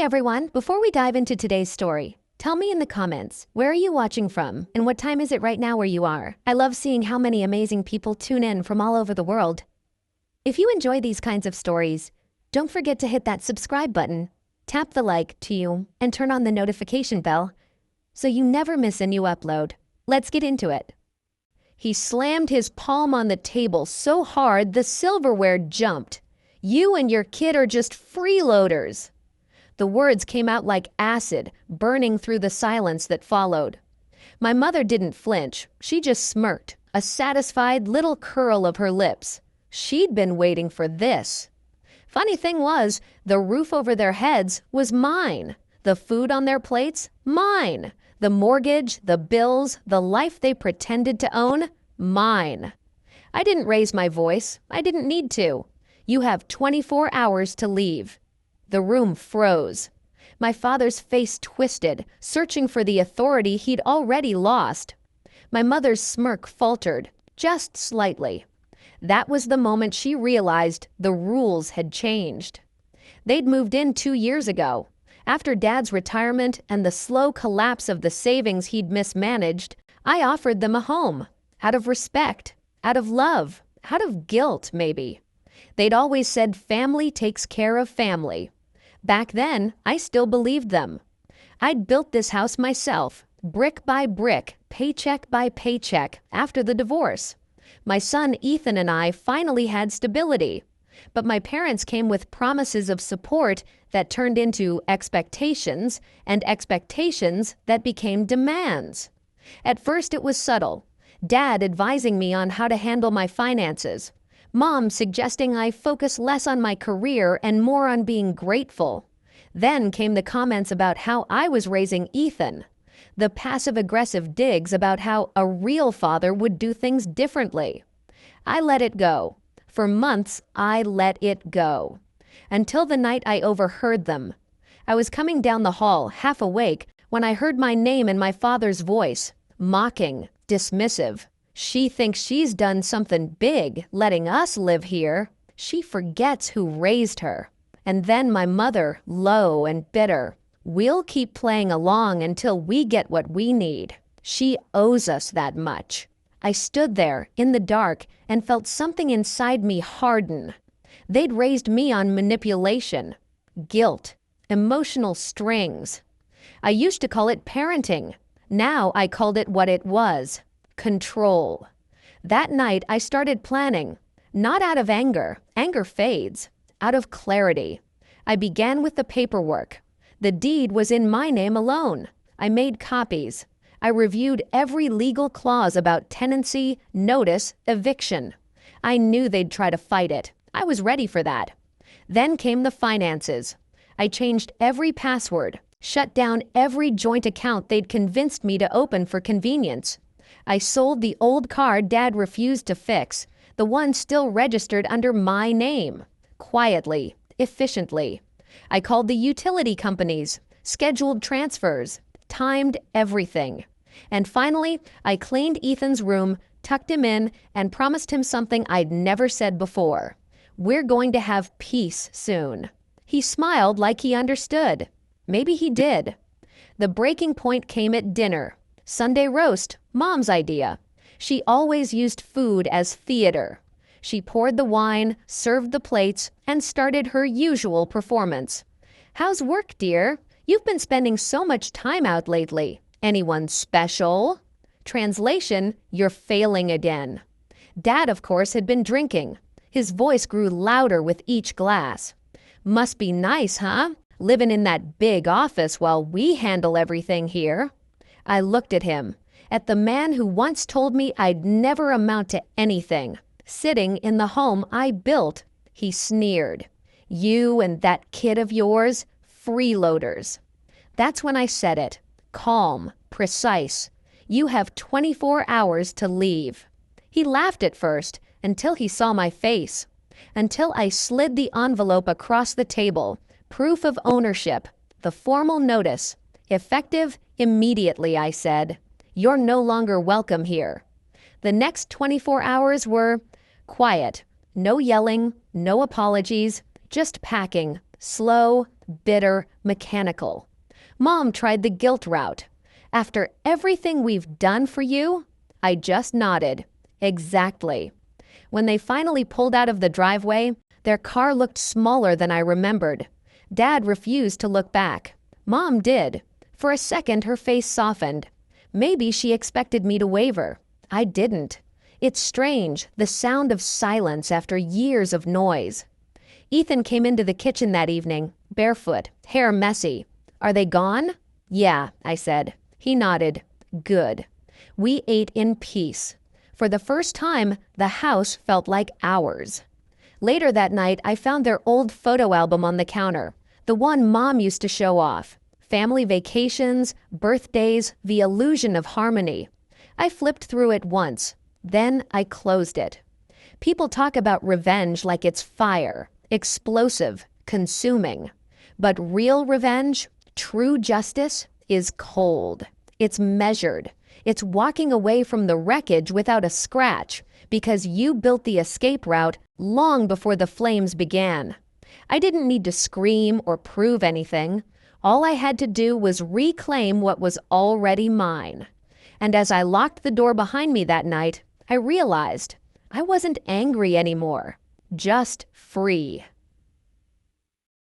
everyone, before we dive into today's story, tell me in the comments, where are you watching from and what time is it right now where you are? I love seeing how many amazing people tune in from all over the world. If you enjoy these kinds of stories, don't forget to hit that subscribe button, tap the like to you, and turn on the notification bell so you never miss a new upload. Let's get into it. He slammed his palm on the table so hard the silverware jumped. You and your kid are just freeloaders. The words came out like acid, burning through the silence that followed. My mother didn't flinch. She just smirked, a satisfied little curl of her lips. She'd been waiting for this. Funny thing was, the roof over their heads was mine. The food on their plates, mine. The mortgage, the bills, the life they pretended to own, mine. I didn't raise my voice. I didn't need to. You have 24 hours to leave. The room froze. My father's face twisted, searching for the authority he'd already lost. My mother's smirk faltered, just slightly. That was the moment she realized the rules had changed. They'd moved in 2 years ago. After Dad's retirement and the slow collapse of the savings he'd mismanaged, I offered them a home. Out of respect, out of love, out of guilt, maybe. They'd always said family takes care of family. Back then, I still believed them. I'd built this house myself, brick by brick, paycheck by paycheck, after the divorce. My son Ethan and I finally had stability. But my parents came with promises of support that turned into expectations, and expectations that became demands. At first it was subtle. Dad advising me on how to handle my finances. Mom suggesting I focus less on my career and more on being grateful. Then came the comments about how I was raising Ethan. The passive-aggressive digs about how a real father would do things differently. I let it go. For months, I let it go. Until the night I overheard them. I was coming down the hall, half awake, when I heard my name in my father's voice. Mocking, dismissive. She thinks she's done something big, letting us live here. She forgets who raised her. And then my mother, low and bitter. We'll keep playing along until we get what we need. She owes us that much. I stood there, in the dark, and felt something inside me harden. They'd raised me on manipulation, guilt, emotional strings. I used to call it parenting. Now I called it what it was. Control. That night I started planning, not out of anger. Anger fades. Out of clarity. I began with the paperwork. The deed was in my name alone. I made copies. I reviewed every legal clause about tenancy, notice, eviction. I knew they'd try to fight it. I was ready for that. Then came the finances. I changed every password, shut down every joint account they'd convinced me to open for convenience. I sold the old car Dad refused to fix, the one still registered under my name. Quietly, efficiently. I called the utility companies, scheduled transfers, timed everything. And finally, I cleaned Ethan's room, tucked him in, and promised him something I'd never said before. We're going to have peace soon. He smiled like he understood. Maybe he did. The breaking point came at dinner. Sunday roast, Mom's idea. She always used food as theater. She poured the wine, served the plates, and started her usual performance. How's work, dear? You've been spending so much time out lately. Anyone special? Translation, you're failing again. Dad, of course, had been drinking. His voice grew louder with each glass. Must be nice, huh? Living in that big office while we handle everything here. I looked at him, at the man who once told me I'd never amount to anything. Sitting in the home I built, he sneered. You and that kid of yours, freeloaders. That's when I said it. Calm, precise. You have 24 hours to leave. He laughed at first, until he saw my face. Until I slid the envelope across the table. Proof of ownership. The formal notice. Effective immediately, I said. You're no longer welcome here. The next 24 hours were quiet. No yelling, no apologies, just packing, Slow, bitter, mechanical. Mom tried the guilt route. After everything we've done for you? I just nodded. Exactly. When they finally pulled out of the driveway, their car looked smaller than I remembered. Dad refused to look back. Mom did. For a second, her face softened. Maybe she expected me to waver. I didn't. It's strange, the sound of silence after years of noise. Ethan came into the kitchen that evening, barefoot, hair messy. Are they gone? Yeah, I said. He nodded. Good. We ate in peace. For the first time, the house felt like ours. Later that night, I found their old photo album on the counter, the one Mom used to show off. Family vacations, birthdays, the illusion of harmony. I flipped through it once. Then I closed it. People talk about revenge like it's fire, explosive, consuming. But real revenge, true justice, is cold. It's measured. It's walking away from the wreckage without a scratch because you built the escape route long before the flames began. I didn't need to scream or prove anything. All I had to do was reclaim what was already mine. And as I locked the door behind me that night, I realized I wasn't angry anymore, just free.